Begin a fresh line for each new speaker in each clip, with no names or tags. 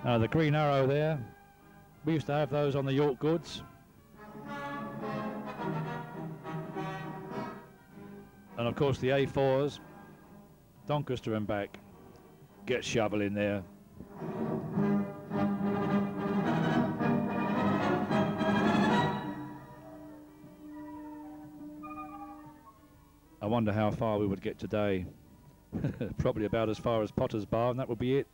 The green arrow there, we used to have those on the York goods. And of course the A4s, Doncaster and back. Get shovel in there. I wonder how far we would get today. Probably about as far as Potter's Bar, and that would be it.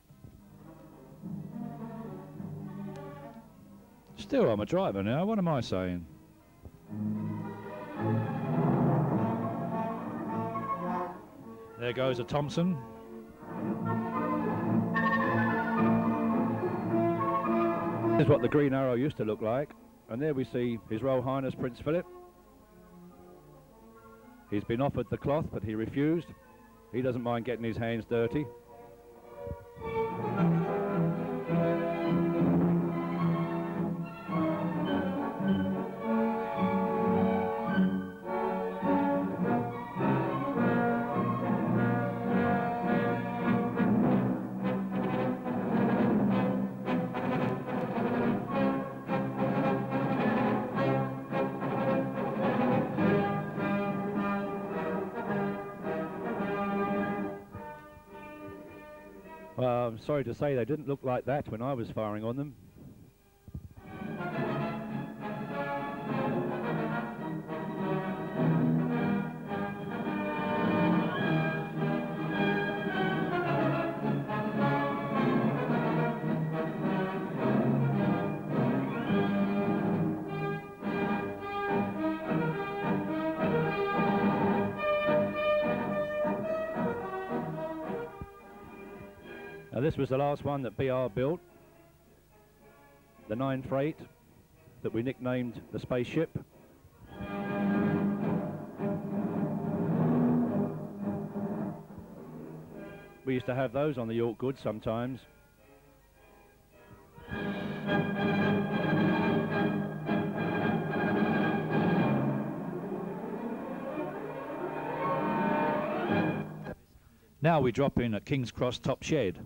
Still, I'm a driver now. What am I saying? There goes a Thompson. This is what the Green Arrow used to look like. And there we see His Royal Highness Prince Philip. He's been offered the cloth, but he refused. He doesn't mind getting his hands dirty. Well, I'm sorry to say they didn't look like that when I was firing on them. Now this was the last one that BR built, the 9 Freight that we nicknamed the Spaceship. We used to have those on the York goods sometimes. Now we drop in at King's Cross Top Shed.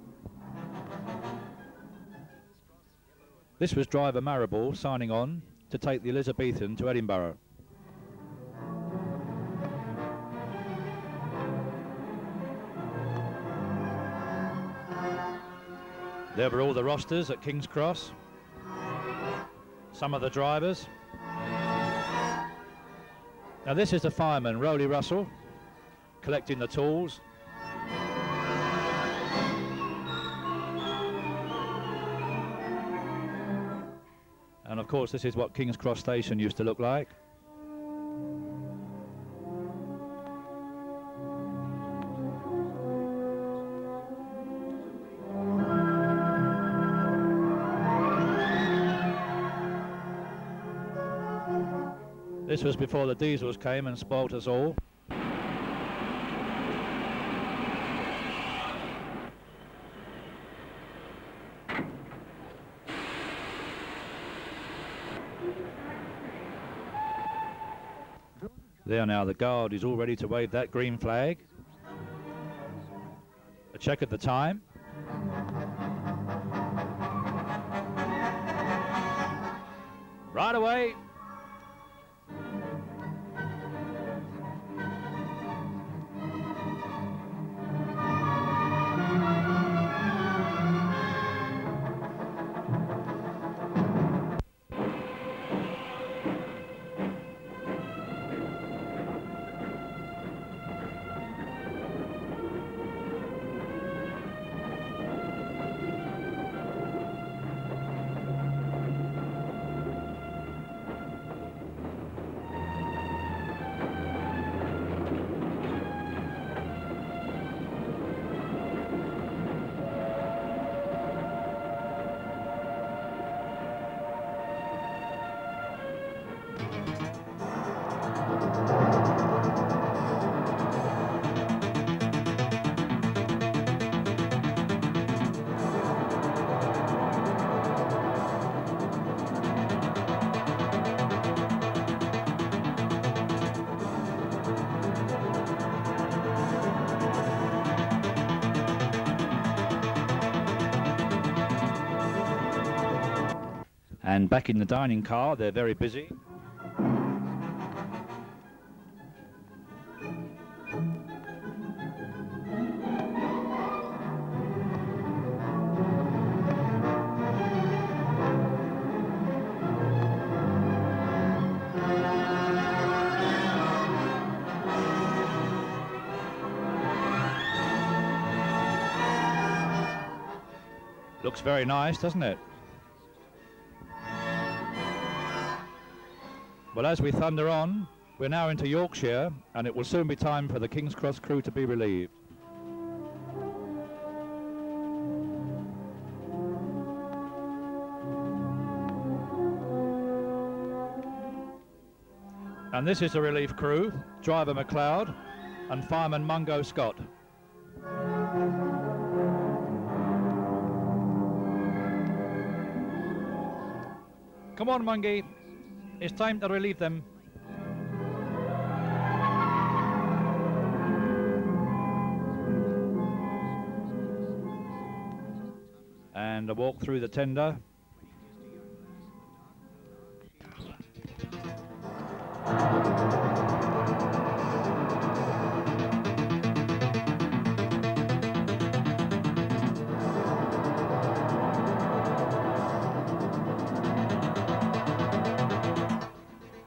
This was driver Marrable signing on to take the Elizabethan to Edinburgh. There were all the rosters at King's Cross, some of the drivers. Now this is the fireman, Rowley Russell, collecting the tools. And of course this is what King's Cross Station used to look like. This was before the diesels came and spoilt us all. There now, the guard is all ready to wave that green flag. A check at the time. Right away. And back in the dining car, they're very busy. Looks very nice, doesn't it? Well, as we thunder on, we're now into Yorkshire, and it will soon be time for the King's Cross crew to be relieved. And this is the relief crew, driver McLeod and fireman Mungo Scott. Come on, Mungie. It's time to relieve them. And a walk through the tender.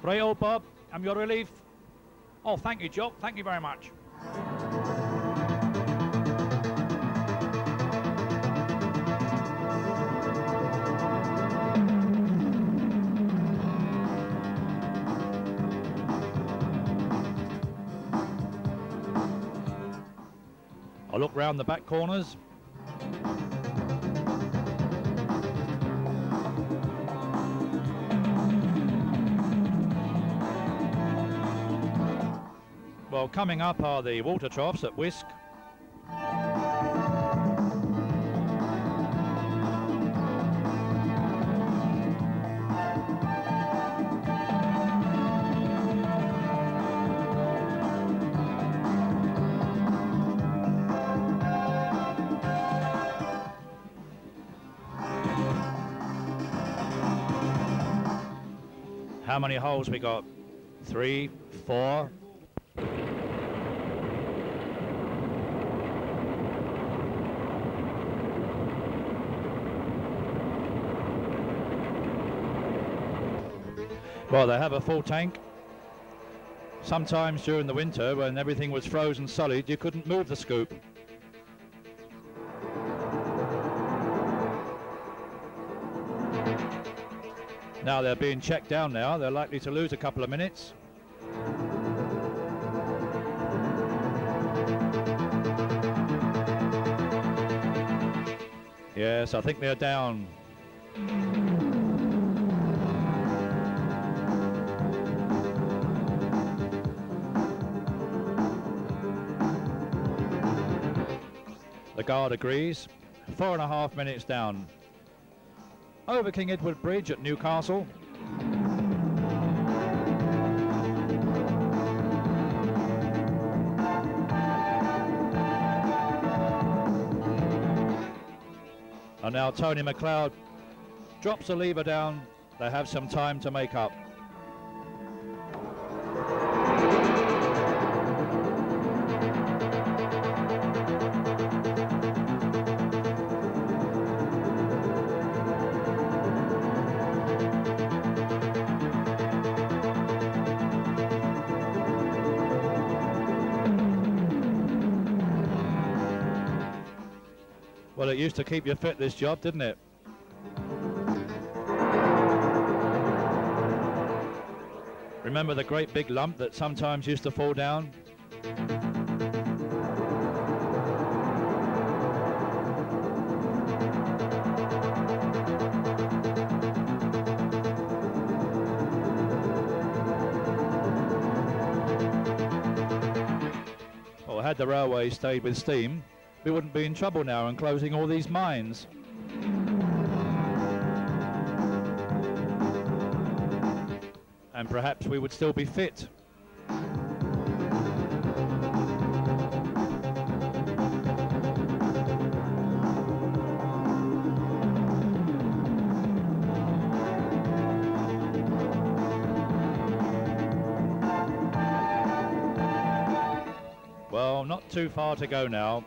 Right, old Bob, I'm your relief. Oh, thank you, Joe. Thank you very much. I'll look round the back corners. Well, coming up are the water troughs at Wisk. How many holes we got? 3, 4. Well, they have a full tank. Sometimes during the winter, when everything was frozen solid, you couldn't move the scoop. Now they're being checked down now. They're likely to lose a couple of minutes. Yes, I think they're down. The guard agrees. 4.5 minutes down. Over King Edward Bridge at Newcastle. And now Tony McLeod drops the lever down. They have some time to make up. Well, it used to keep you fit, this job, didn't it? Remember the great big lump that sometimes used to fall down? Well, had the railway stayed with steam, we wouldn't be in trouble now and closing all these mines. And perhaps we would still be fit. Well, not too far to go now.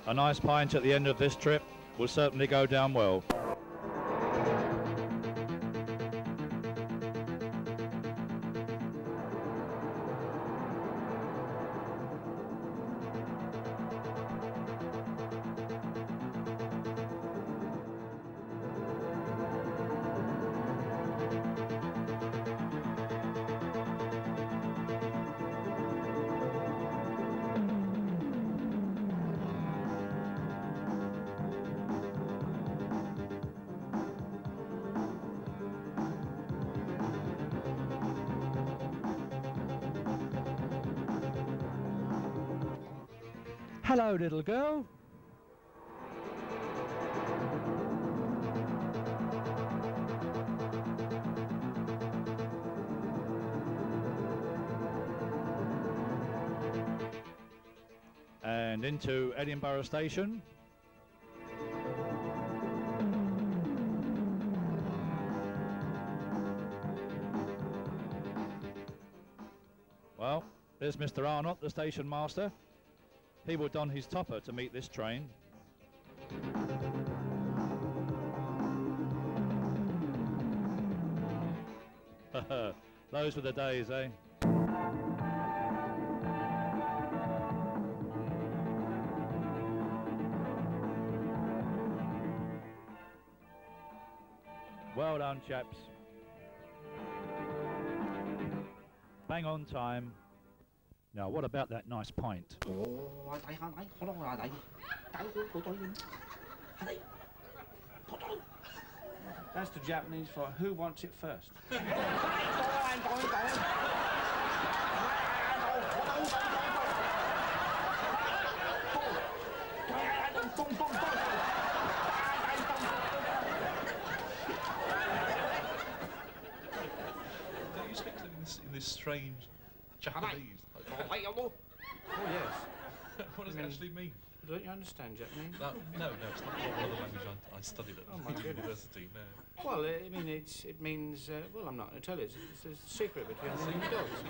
A nice pint at the end of this trip will certainly go down well. Hello, little girl. And into Edinburgh Station. Well, there's Mr. Arnott, the station master. He will don his topper to meet this train. Those were the days, eh? Well done, chaps. Bang on time. Now, what about that nice pint?
That's the Japanese for who wants it first.
Don't you speak in this strange Japanese?
Oh, yes.
What does it actually mean?
Don't you understand Japanese?
No, it's not one of the language I studied at university, no.
Well, I mean, it means, well, I'm not going to tell you. It's a secret between us and dogs.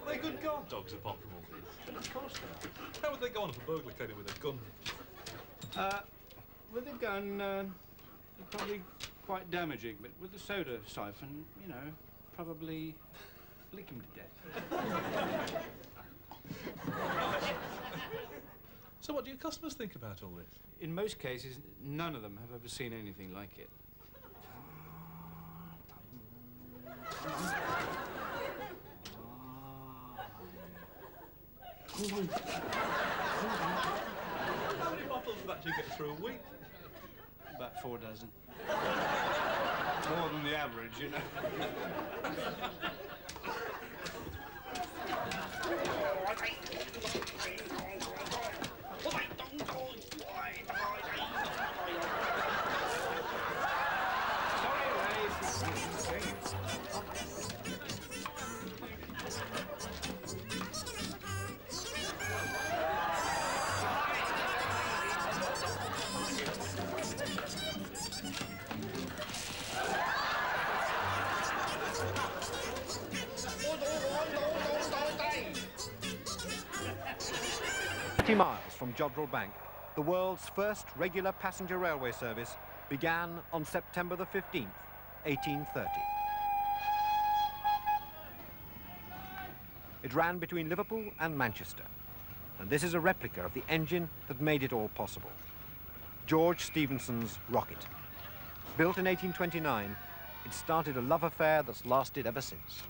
Are they good guard dogs apart from all this?
Of course they are.
How would they go on if a burglar came in with a gun?
With a gun, probably quite damaging, but with the soda siphon, you know, probably lick him to death.
So what do your customers think about all this?
In most cases, none of them have ever seen anything like it.
How many bottles of that do you get through a week?
About 4 dozen. More than the average, you know.
Miles from Jodrell Bank, the world's first regular passenger railway service began on September the 15th, 1830. It ran between Liverpool and Manchester, and this is a replica of the engine that made it all possible. George Stephenson's rocket. Built in 1829, it started a love affair that's lasted ever since.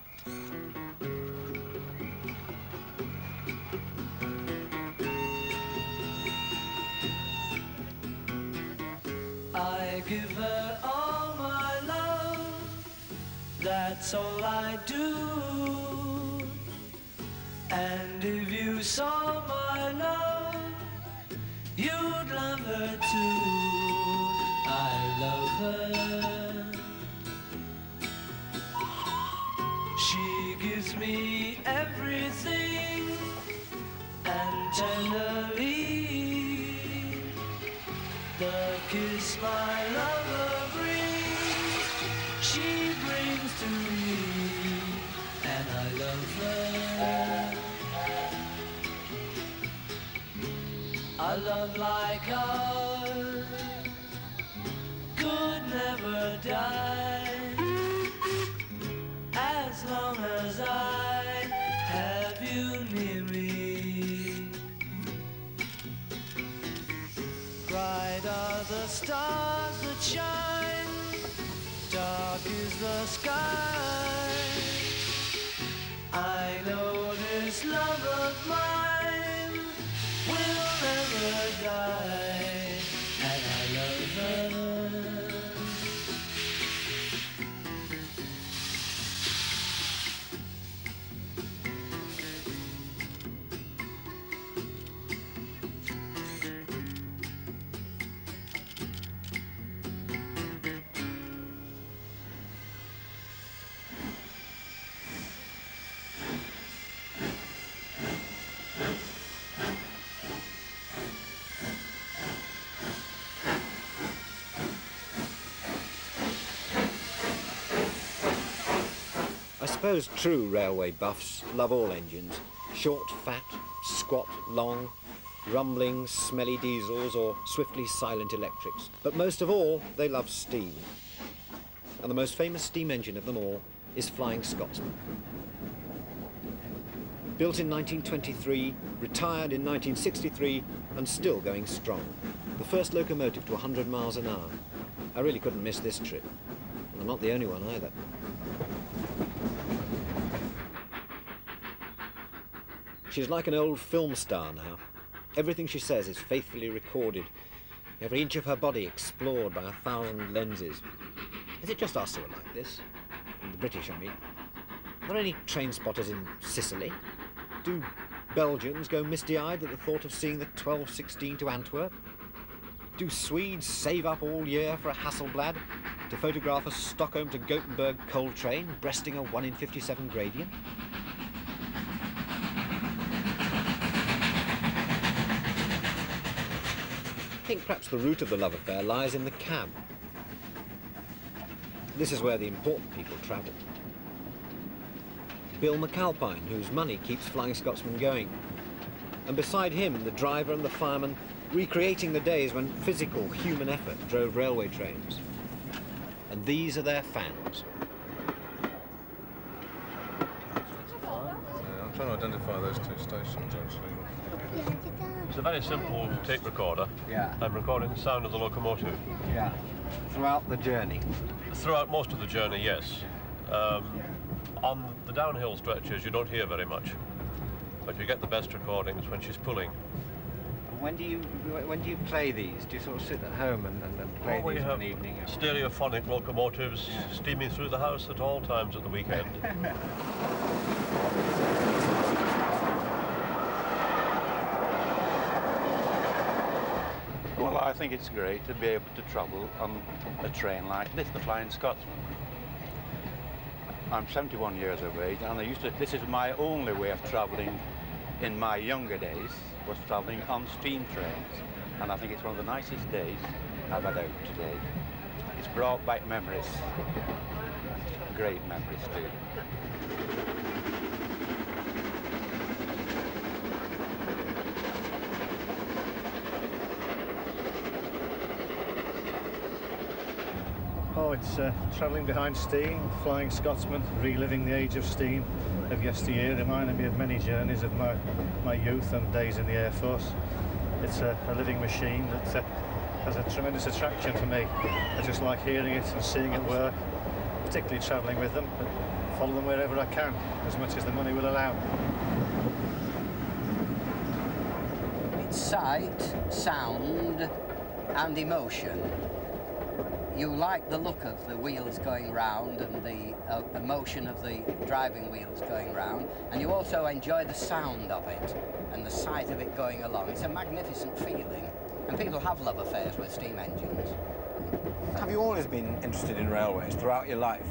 I give her all my love, that's all I do. And if you saw my love, you'd love her too. I love her. She gives me everything, and tenderly the kiss my lover brings, she brings to me, and I love her. A love like ours could never die, as long as I have you near me. Bright are the stars that shine, dark is the sky. I know this love of mine will never die, and I love her.
I suppose true railway buffs love all engines. Short, fat, squat, long, rumbling, smelly diesels or swiftly silent electrics. But most of all, they love steam. And the most famous steam engine of them all is Flying Scotsman. Built in 1923, retired in 1963, and still going strong. The first locomotive to 100 miles an hour. I really couldn't miss this trip. And I'm not the only one either. She's like an old film star now. Everything she says is faithfully recorded. Every inch of her body explored by 1,000 lenses. Is it just us who are like this? The British, I mean. Are there any train spotters in Sicily? Do Belgians go misty-eyed at the thought of seeing the 1216 to Antwerp? Do Swedes save up all year for a Hasselblad to photograph a Stockholm to Gothenburg coal train breasting a 1 in 57 gradient? I think perhaps the root of the love affair lies in the cab. This is where the important people travel. Bill McAlpine, whose money keeps Flying Scotsman going. And beside him, the driver and the fireman, recreating the days when physical human effort drove railway trains. And these are their fans.
I'm trying to identify those two stations, actually.
It's a very simple tape recorder.
Yeah.
I'm recording the sound of the locomotive.
Yeah. Throughout the journey.
Throughout most of the journey, yes. On the downhill stretches, you don't hear very much, but you get the best recordings when she's pulling.
When do you play these? Do you sort of sit at home and play
We
these
have
in the evening?
stereophonic locomotives steaming through the house at all times at the weekend.
Well, I think it's great to be able to travel on a train like this, the Flying Scotsman. I'm 71 years of age, and this is my only way of traveling in my younger days, was traveling on steam trains. And I think it's one of the nicest days I've had out today. It's brought back memories, great memories too.
Oh, it's travelling behind steam, Flying Scotsman, reliving the age of steam of yesteryear, reminding me of many journeys of my youth and days in the Air Force. It's a living machine that has a tremendous attraction for me. I just like hearing it and seeing it work. particularly travelling with them, but follow them wherever I can, as much as the money will allow.
It's sight, sound and emotion. You like the look of the wheels going round and the emotion of the driving wheels going round, and you also enjoy the sound of it and the sight of it going along. It's a magnificent feeling, and people have love affairs with steam engines.
Have you always been interested in railways throughout your life?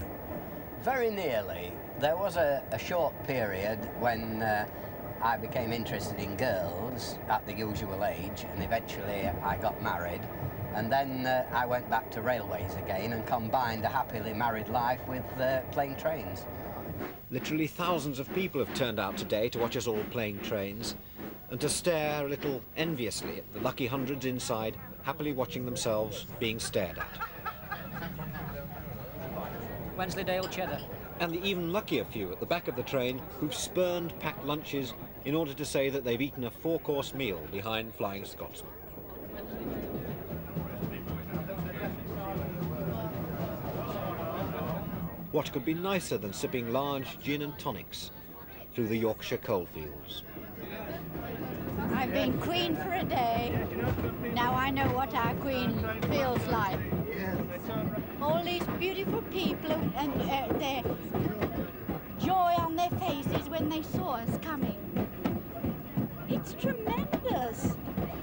Very nearly. There was a short period when I became interested in girls at the usual age, and eventually I got married. And then I went back to railways again and combined a happily married life with playing trains.
Literally thousands of people have turned out today to watch us all playing trains and to stare a little enviously at the lucky hundreds inside, happily watching themselves being stared at.
Wensleydale cheddar.
And the even luckier few at the back of the train who've spurned packed lunches in order to say that they've eaten a 4-course meal behind Flying Scotsman. What could be nicer than sipping large gin and tonics through the Yorkshire coalfields?
I've been queen for a day. Now I know what our queen feels like. All these beautiful people and their joy on their faces when they saw us coming. It's tremendous.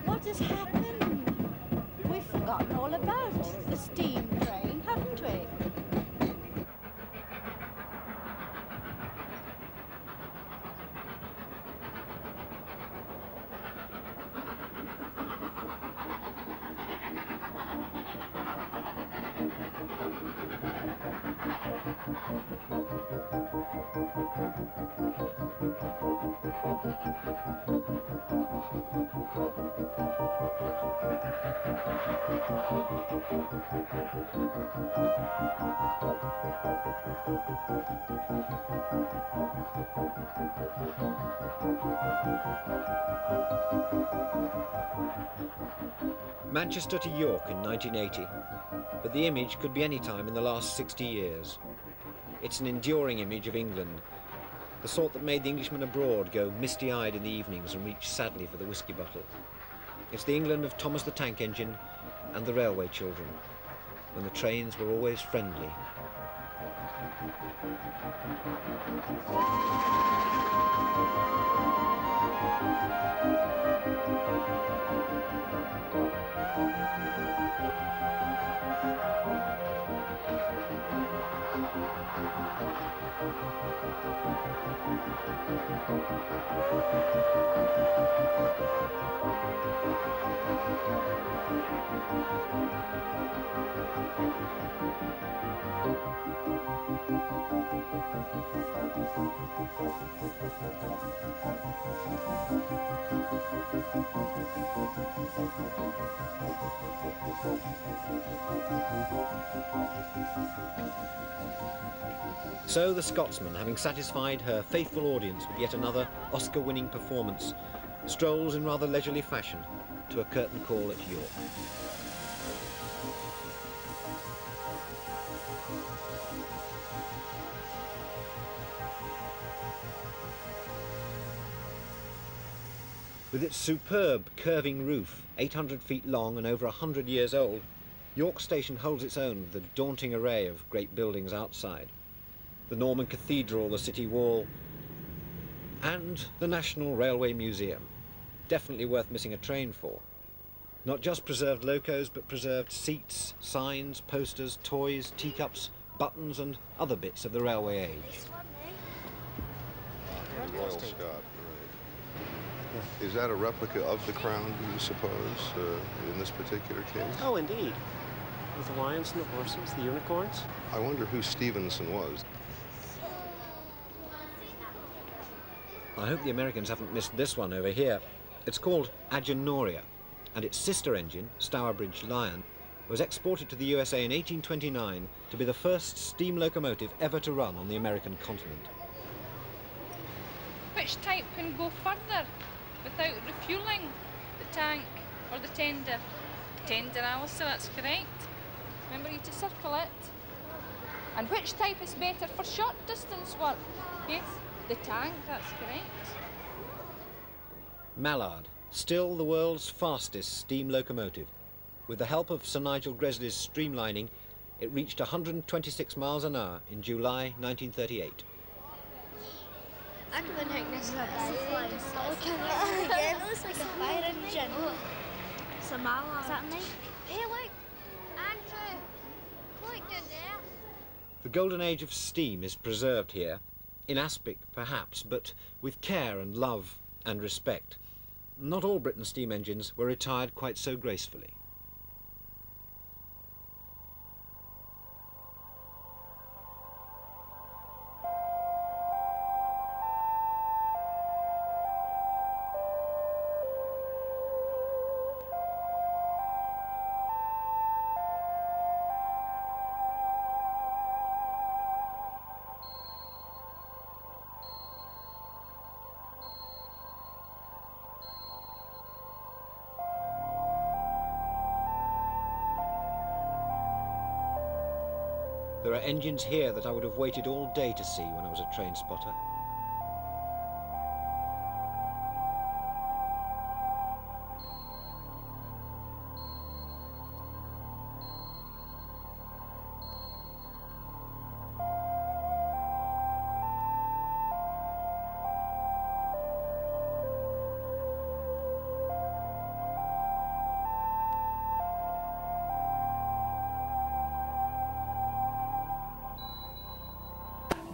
What has happened? We've forgotten all about the steam train, haven't we?
Manchester to York in 1980, but the image could be any time in the last 60 years. It's an enduring image of England, the sort that made the Englishman abroad go misty-eyed in the evenings and reach sadly for the whiskey bottle. It's the England of Thomas the Tank Engine and the railway children, when the trains were always friendly. So the Scotsman, having satisfied her faithful audience with yet another Oscar-winning performance, strolls in rather leisurely fashion to a curtain call at York. With its superb curving roof, 800 feet long and over 100 years old, York Station holds its own with the daunting array of great buildings outside. The Norman Cathedral, the City Wall, and the National Railway Museum. Definitely worth missing a train for. Not just preserved locos, but preserved seats, signs, posters, toys, teacups, buttons and other bits of the railway age.
Royal Scot, right. Is that a replica of the crown, do you suppose, in this particular case?
Oh, indeed. With the lions and the horses, the unicorns.
I wonder who Stevenson was.
I hope the Americans haven't missed this one over here. It's called Agenoria, and its sister engine, Stourbridge Lion, was exported to the USA in 1829 to be the first steam locomotive ever to run on the American continent.
Which type can go further without refuelling? The tank or the tender? Tender, Alistair, that's correct. Remember you to circle it. And which type is better for short distance work? Yes, the tank, that's correct.
Mallard, still the world's fastest steam locomotive. With the help of Sir Nigel Gresley's streamlining, it reached 126 miles an hour in July 1938.
I can think this is a flying saucer. Yeah, it looks like a fire engine. It's a Mallard. Is that me? Hey, look. Andrew. Look down there.
The golden age of steam is preserved here, in aspic perhaps, but with care and love and respect. Not all Britain's steam engines were retired quite so gracefully. There are engines here that I would have waited all day to see when I was a train spotter.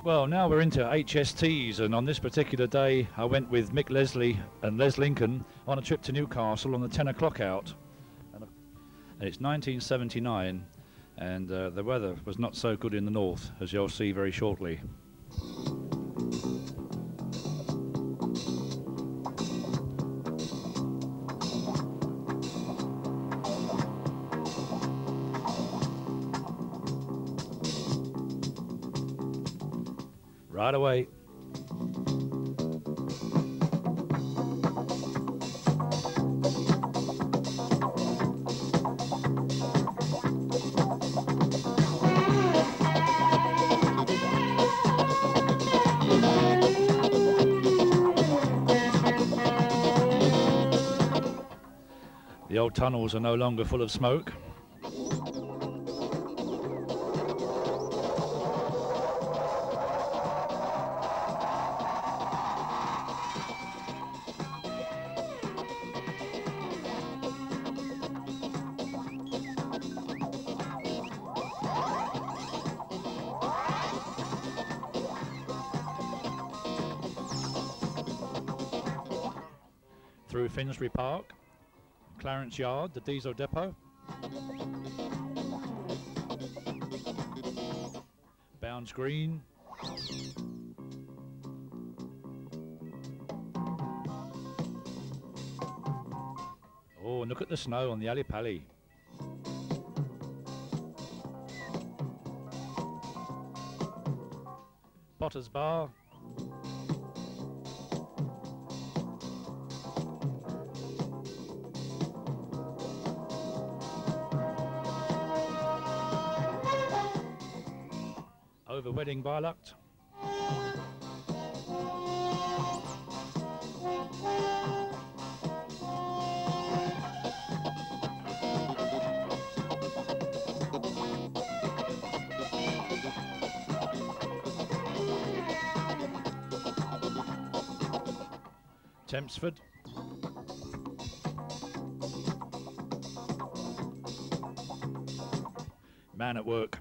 Well, now we're into HSTs, and on this particular day I went with Mick Leslie and Les Lincoln on a trip to Newcastle on the 10 o'clock out. And it's 1979, and the weather was not so good in the north, as you'll see very shortly. Right away. The old tunnels are no longer full of smoke. Through Finsbury Park, Clarence Yard, the diesel depot, Bounds Green, oh, and look at the snow on the Ali Pali. Potter's Bar, over Wedding Viaduct, Tempsford, Man at Work.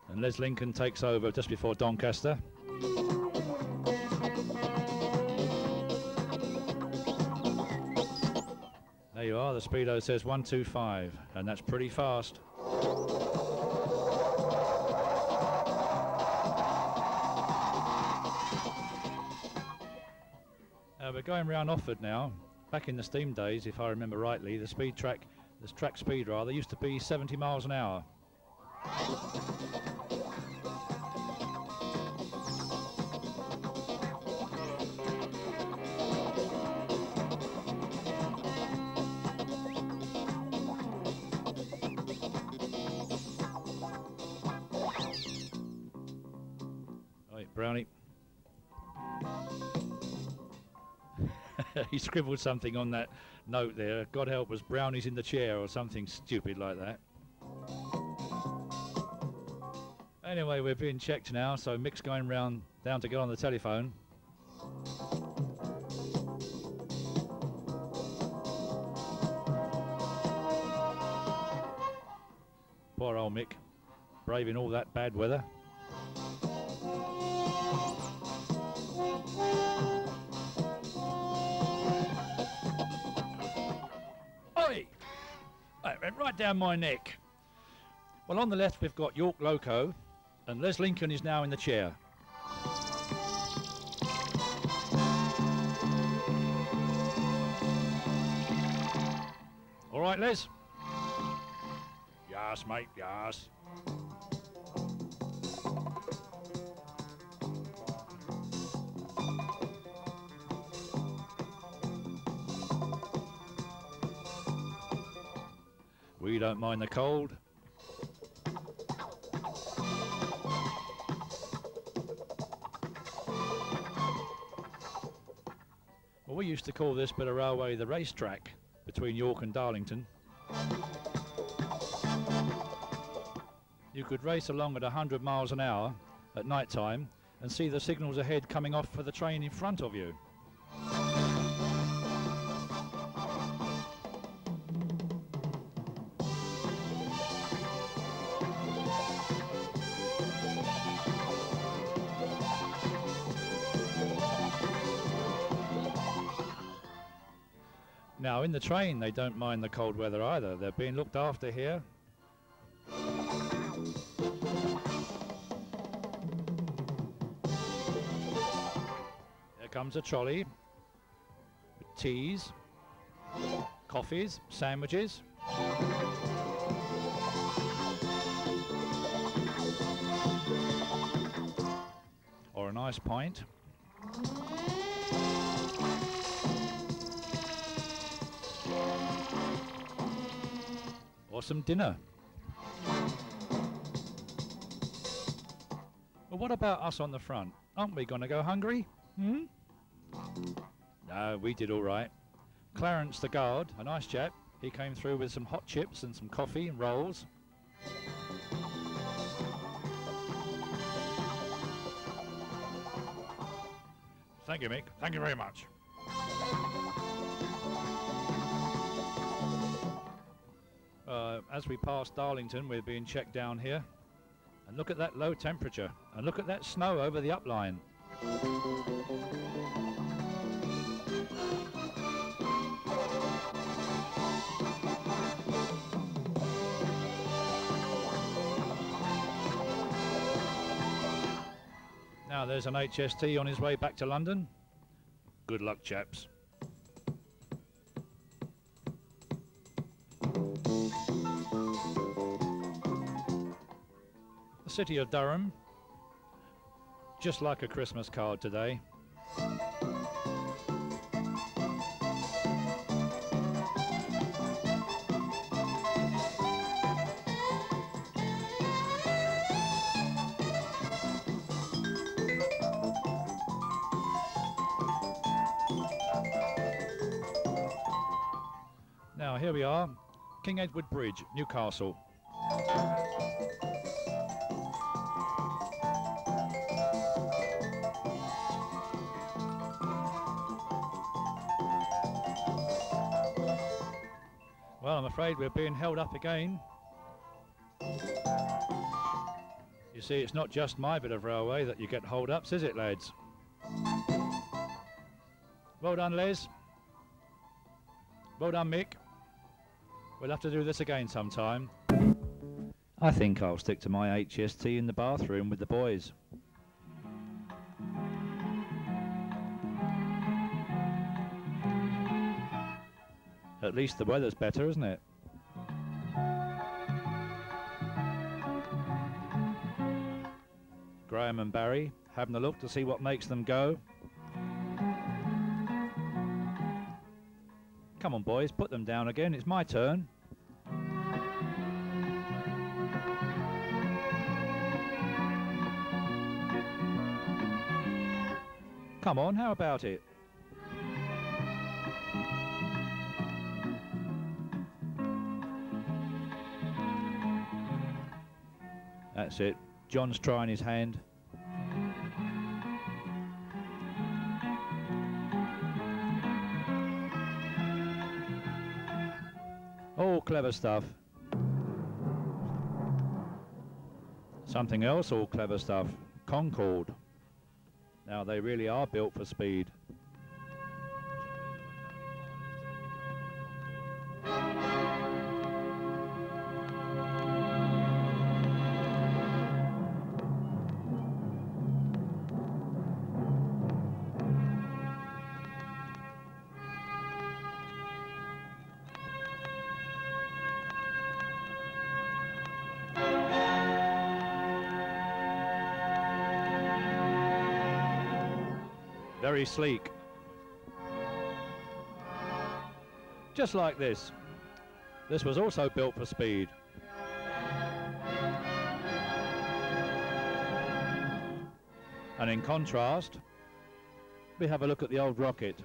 And Les Lincoln takes over just before Doncaster. There you are, the speedo says 125, and that's pretty fast. We're going round Offord now. Back in the steam days, if I remember rightly, the track speed rather, used to be 70 miles an hour. Brownie. He scribbled something on that note there. God help us, Brownie's in the chair or something stupid like that. Anyway, we're being checked now, so Mick's going round down to get on the telephone. Poor old Mick, braving all that bad weather. Oi! That went right down my neck. Well, on the left we've got York Loco, and Les Lincoln is now in the chair. All right, Les? Yes, mate, yes. We don't mind the cold. Well, we used to call this bit of railway the racetrack between York and Darlington. You could race along at 100 miles an hour at night time and see the signals ahead coming off for the train in front of you. Now in the train they don't mind the cold weather either. They're being looked after here. Here comes a trolley with teas, coffees, sandwiches. Or a nice pint. Or some dinner. Well, what about us on the front? Aren't we going to go hungry? Hmm? No, we did all right. Clarence the guard, a nice chap, he came through with some hot chips and some coffee and rolls. Thank you, Mick. Thank you very much. As we pass Darlington, we're being checked down here. And look at that low temperature. And look at that snow over the upline. Now there's an HST on his way back to London. Good luck, chaps. The city of Durham, just like a Christmas card today. Now here we are, King Edward Bridge, Newcastle. Well, I'm afraid we're being held up again. You see, it's not just my bit of railway that you get hold-ups, is it, lads? Well done, Les. Well done, Mick. We'll have to do this again sometime. I think I'll stick to my HST in the bathroom with the boys. At least the weather's better, isn't it? Graham and Barry having a look to see what makes them go. Come on, boys, put them down again. It's my turn. Come on, how about it? That's it. John's trying his hand. All clever stuff. Something else, all clever stuff. Concorde. Now they really are built for speed. Very sleek. Just like this. This was also built for speed. And in contrast, we have a look at the old rocket.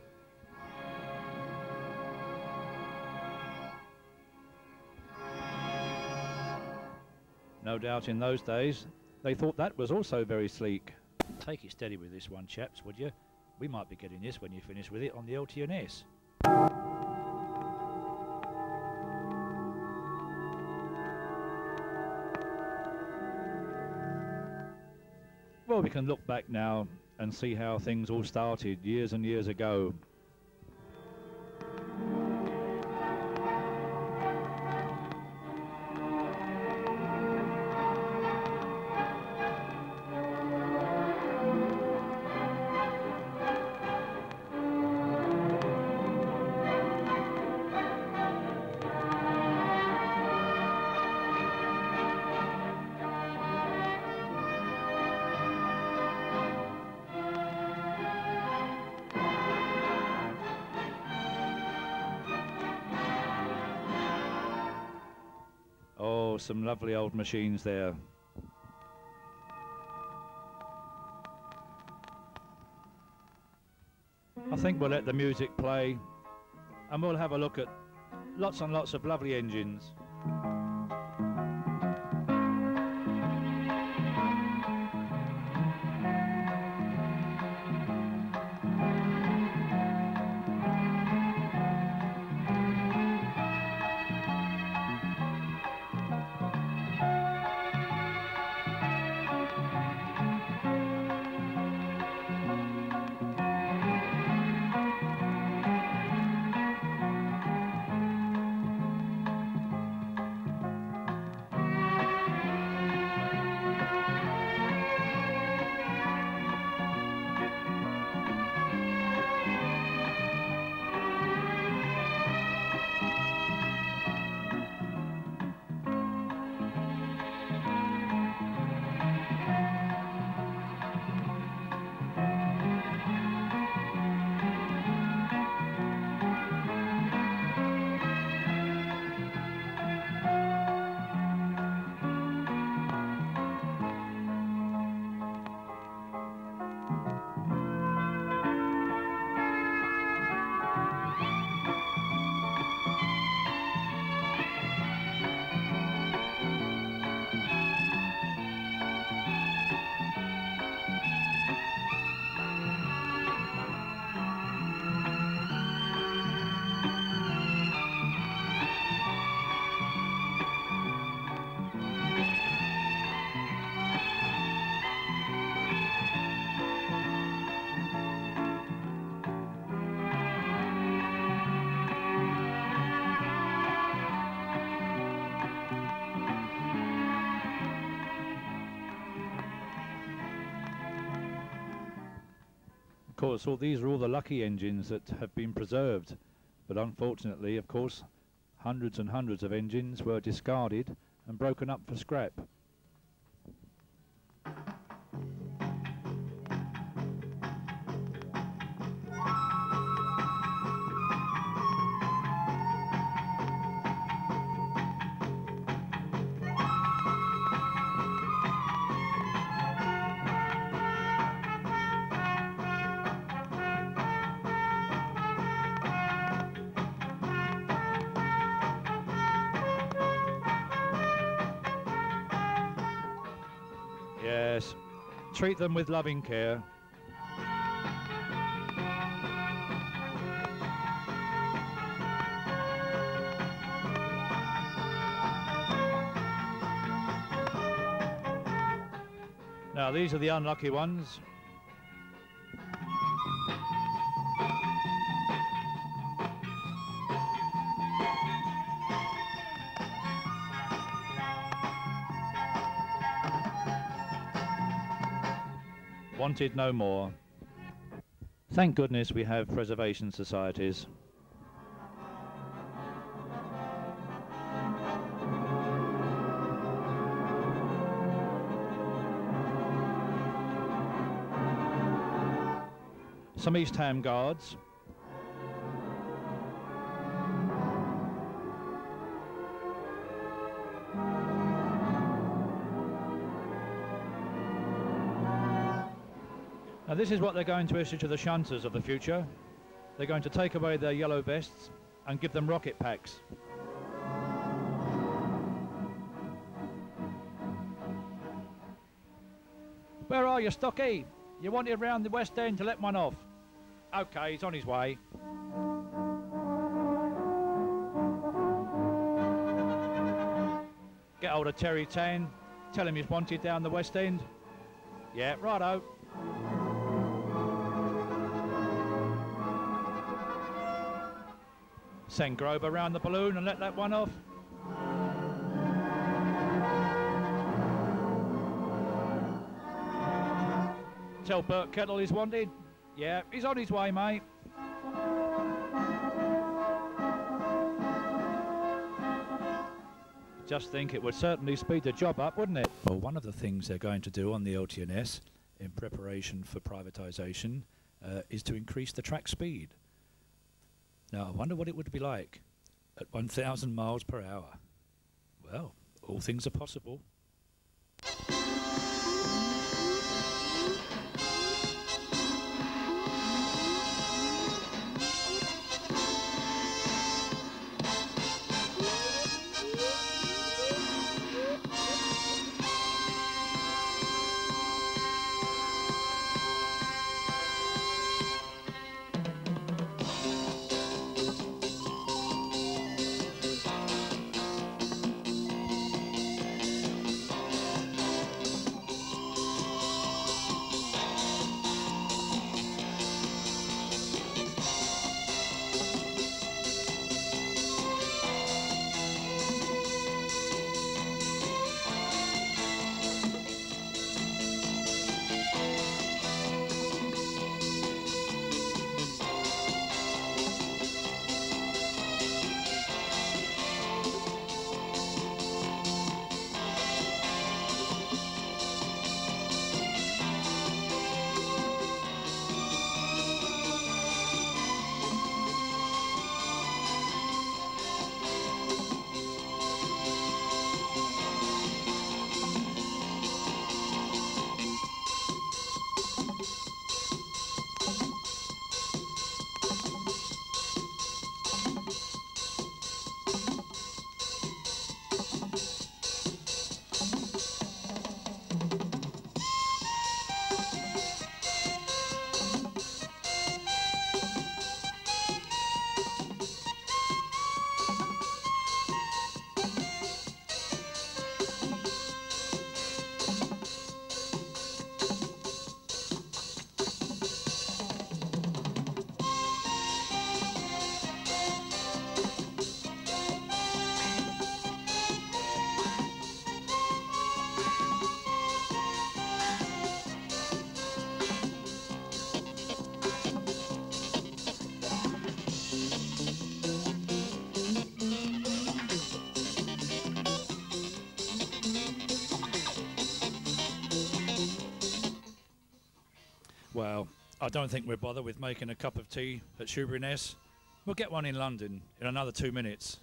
No doubt in those days, they thought that was also very sleek. Take it steady with this one, chaps, would you? We might be getting this when you finish with it on the LTNS. Well, we can look back now and see how things all started years and years ago. Some lovely old machines there. I think we'll let the music play and we'll have a look at lots and lots of lovely engines. Of course, these are all the lucky engines that have been preserved, but unfortunately, of course, hundreds and hundreds of engines were discarded and broken up for scrap. yes. Treat them with loving care. Now these are the unlucky ones. Wanted no more. Thank goodness we have preservation societies. Some East Ham Guards. Now this is what they're going to issue to the shunters of the future. They're going to take away their yellow vests and give them rocket packs. Where are you, Stocky? You wanted round the West End to let one off. Okay, he's on his way. Get hold of Terry Tan. Tell him he's wanted down the West End. Yeah, righto. Send Grover round the balloon and let that one off. Tell Burt Kettle he's wanted. Yeah, he's on his way, mate. Just think it would certainly speed the job up, wouldn't it? Well, one of the things they're going to do on the LTNS in preparation for privatisation is to increase the track speed. Now, I wonder what it would be like at 1,000 miles per hour. Well, all things are possible. Well, I don't think we'll bother with making a cup of tea at Shoeburyness. We'll get one in London in another 2 minutes.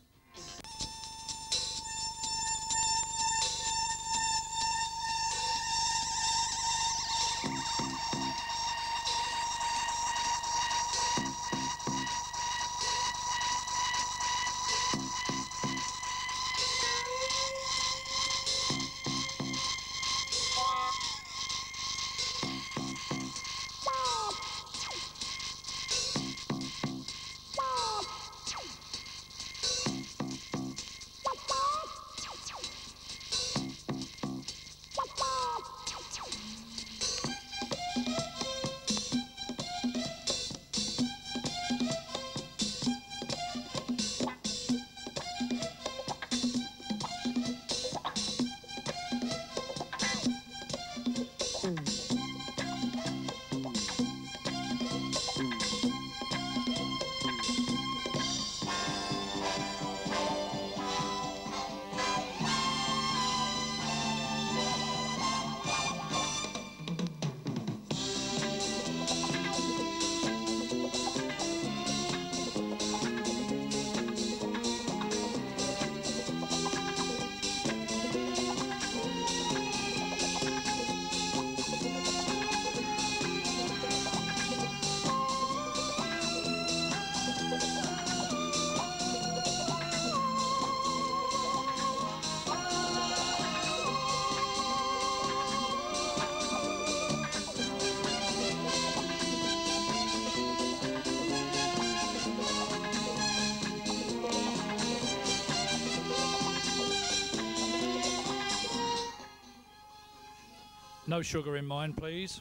No sugar in mine, please.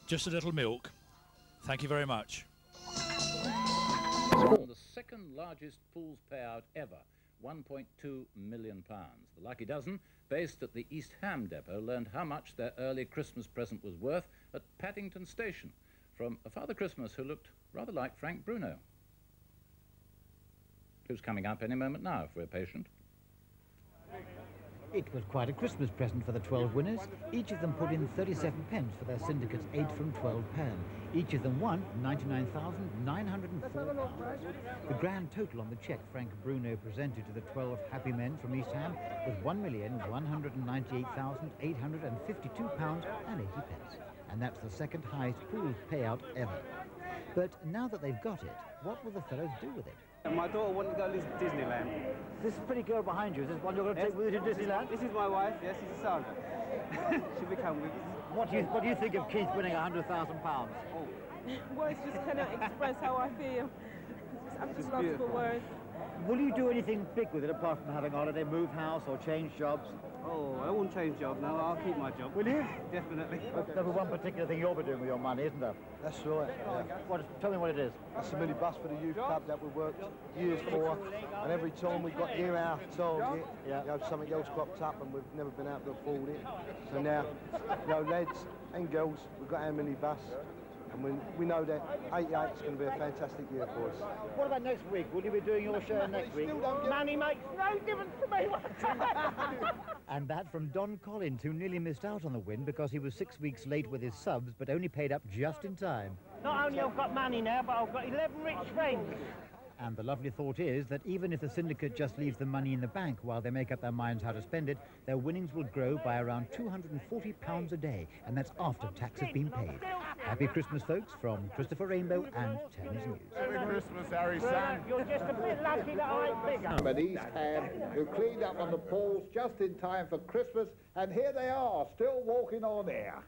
Just a little milk. Thank you very much.
The second largest pools payout ever, £1.2 million. The Lucky Dozen, based at the East Ham depot, learned how much their early Christmas present was worth at Paddington Station from a Father Christmas who looked rather like Frank Bruno, who's coming up any moment now if we're patient.
It was quite a Christmas present for the 12 winners. Each of them put in 37 pence for their syndicate's 8 from 12 pound. Each of them won 99,904 pounds. The grand total on the cheque Frank Bruno presented to the 12 happy men from East Ham was £1,198,852.80. And that's the second highest pooled payout ever. But now that they've got it, what will the fellows do with it?
My daughter wanted to go to Disneyland.
This pretty girl behind you, is this one you're going to take with you to Disneyland?
This is my wife, yes, she's a sergeant. She'll be coming with us.
What do you think of Keith winning £100,000?
Oh.
Words just cannot express how I feel. I'm just lost for words.
Will you do anything big with it apart from having a holiday, move house or change jobs?
Oh, I won't change job now. I'll keep my job.
Will you?
Definitely.
There's one particular thing you'll be doing with your money, isn't there?
That's right. Yeah.
Tell me what it is.
That's a minibus for the youth club that we worked years for, and every time we got near our target, something else cropped up and we've never been able to afford it. So now, lads and girls, we've got our minibus. And we know that 88 is going to be a fantastic year for us.
What about next week? Will you be doing your show next week?
Money makes no difference to me.
And that from Don Collins, who nearly missed out on the win because he was 6 weeks late with his subs, but only paid up just in time.
Not only I've got money now, but I've got 11 rich friends.
And the lovely thought is that even if the syndicate just leaves the money in the bank while they make up their minds how to spend it, their winnings will grow by around £240 a day, and that's after tax has been paid. Happy Christmas, folks, from Christopher Rainbow and Thames News.
Merry Christmas, Harry son.
You're just a bit lucky that I ain't bigger.
But East Ham, who cleaned up on the pools just in time for Christmas, and here they are, still walking on air.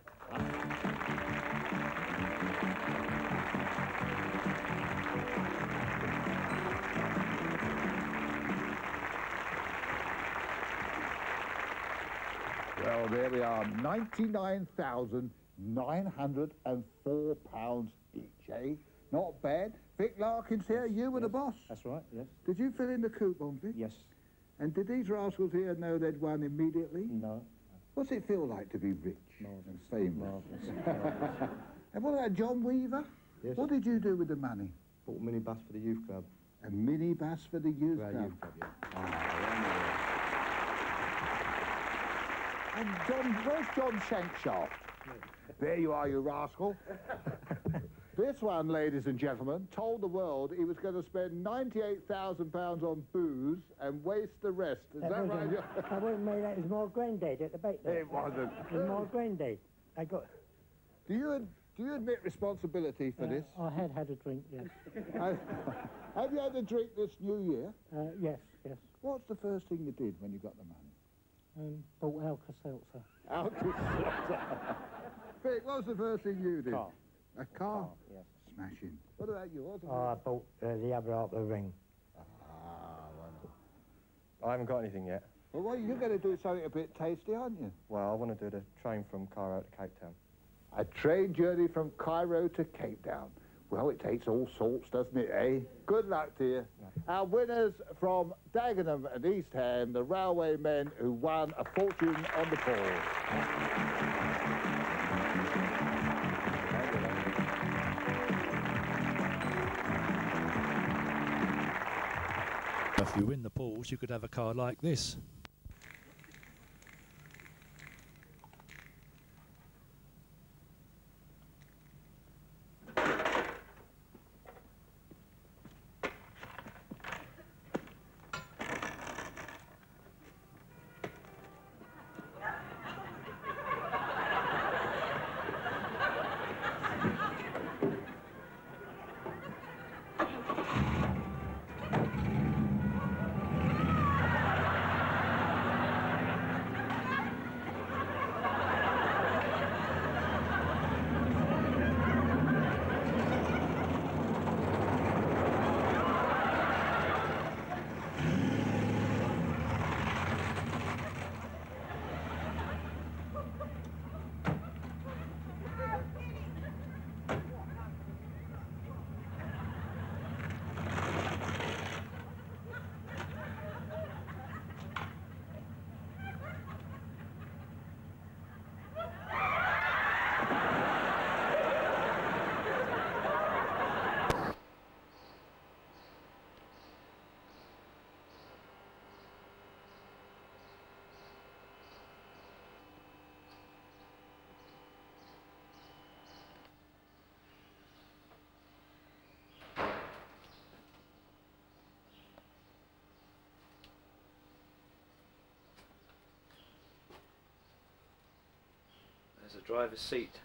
Well, there we are, £99,904 each, eh? Not bad. Vic Larkins here, you were the boss?
That's right, yes.
Did you fill in the coupon, Vic?
Yes.
And did these rascals here know they'd won immediately?
No.
What's it feel like to be rich and famous?
Marvellous.
And what about John Weaver?
Yes.
What did you do with the money?
Bought a minibus for the youth club.
A minibus for the youth club?
Youth club, yeah.
And John, where's John Shankshaft? There you are, you rascal. This one, ladies and gentlemen, told the world he was going to spend £98,000 on booze and waste the rest. Is that right?
I wouldn't make that. It was my granddad at the back there.
It wasn't.
It was my granddad. I got...
Do you admit responsibility for this?
I had a drink, yes.
Have you had a drink this New Year?
Yes.
What's the first thing you did when you got the money?
Bought Alka-Seltzer.
Alka-Seltzer. Vic, what was the first thing you did?
Car.
A car?
Yes.
Smashing. What about yours?
I bought the other half of the ring.
I haven't got anything yet.
Well, you're going to do something a bit tasty, aren't you?
Well, I want to do the train from Cairo to Cape Town.
A train journey from Cairo to Cape Town. Well, it takes all sorts, doesn't it, eh? Good luck to you. No. Our winners from Dagenham and East Ham, the railway men who won a fortune on the pool.
If you win the pools, you could have a car like this. There's a driver's seat,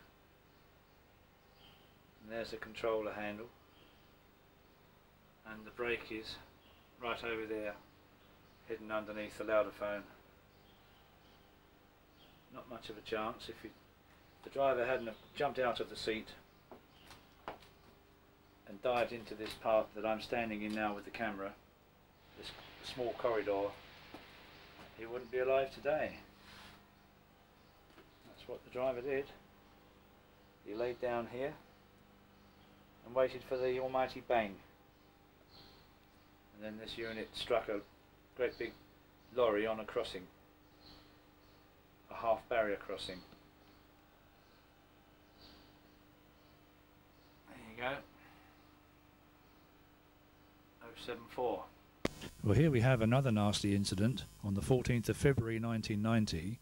and there's the controller handle, and the brake is right over there, hidden underneath the loudophone. Not much of a chance if the driver hadn't have jumped out of the seat and dived into this part that I'm standing in now with the camera, this small corridor, he wouldn't be alive today. That's what the driver did. He laid down here and waited for the almighty bang. And then this unit struck a great big lorry on a crossing, a half barrier crossing. There you go. 074. Well, here we have another nasty incident. On the 14th of February 1990,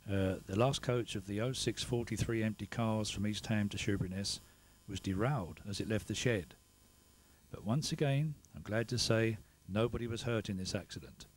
the last coach of the 0643 empty cars from East Ham to Shoeburyness was derailed as it left the shed. But once again, I'm glad to say, nobody was hurt in this accident.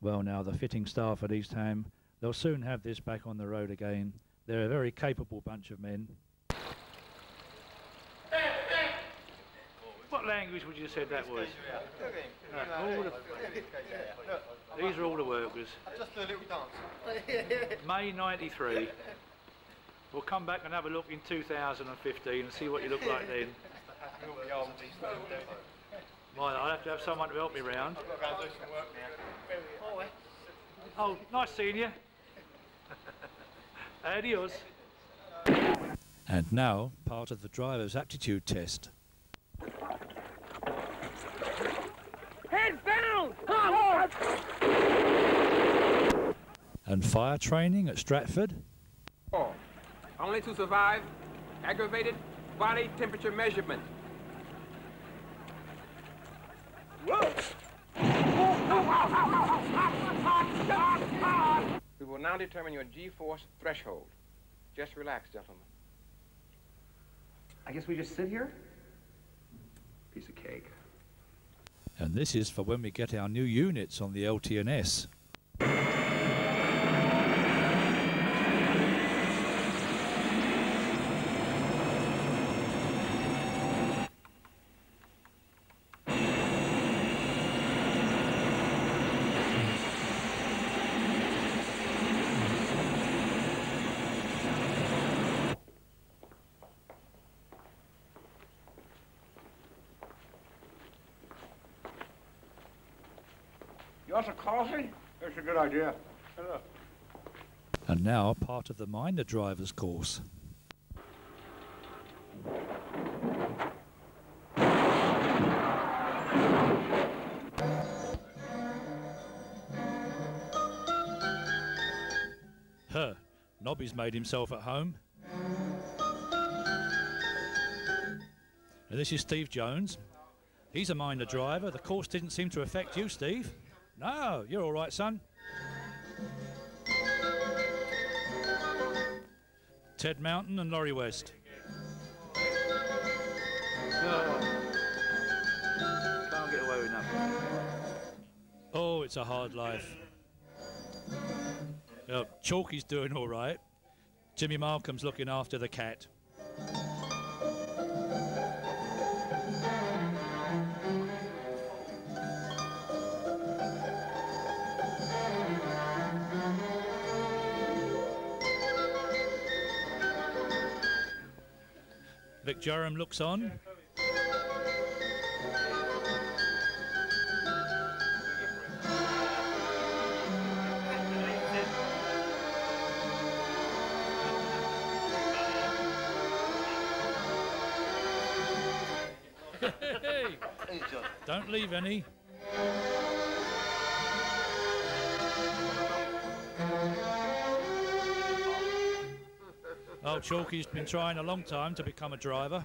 Well, now the fitting staff at East Ham, they'll soon have this back on the road again. They're a very capable bunch of men. What language would you have said that was? These are all the workers.
Just do a little dance.
May 93. We'll come back and have a look in 2015 and see what you look like then. Well, I'll have to have someone to help me round.
I've got to go and do some work now.
Oh, nice seeing you. Adios. And now, part of the driver's aptitude test.
Head down!
And fire training at Stratford.
Oh, only to survive aggravated body temperature measurement. Whoa! We will now determine your G-force threshold. Just relax, gentlemen.
I guess we just sit here? Piece of cake.
And this is for when we get our new units on the LTNS.
You want some coffee? That's a good idea. Hello.
And now part of the minor driver's course. Nobby's made himself at home. Now this is Steve Jones. He's a minor driver. The course didn't seem to affect you, Steve. No, you're all right, son. Ted Mountain and Laurie West.
Can't get away with nothing.
Oh, it's a hard life. Chalky's doing all right. Jimmy Malcolm's looking after the cat. Vic Jerram looks on. Hey, don't leave any. Oh, Chalky's been trying a long time to become a driver.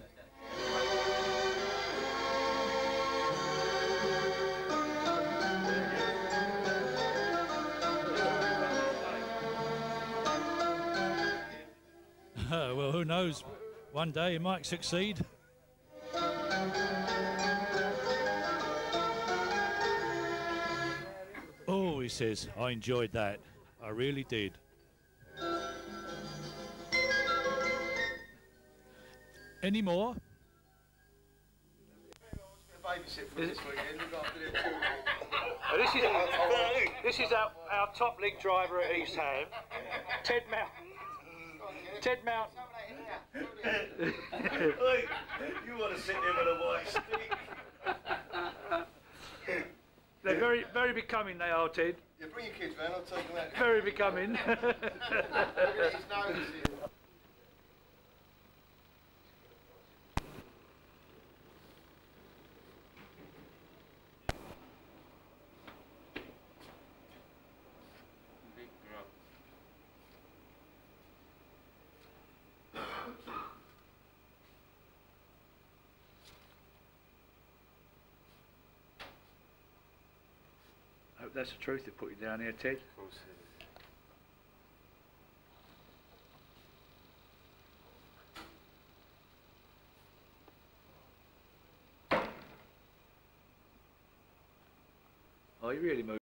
Well, who knows? One day he might succeed. Oh, he says, I enjoyed that. I really did. Any more?
This is our top league driver at East Ham, Ted Mountain. Ted Mountain.
You want to sit there with a white stick?
They're very, very becoming, they are, Ted.
Yeah, bring your kids, man. I'll take them out.
Very becoming.
Look at his nose.
I hope that's the truth they put you down here, Ted.
Of course it is.
Oh, you really moved.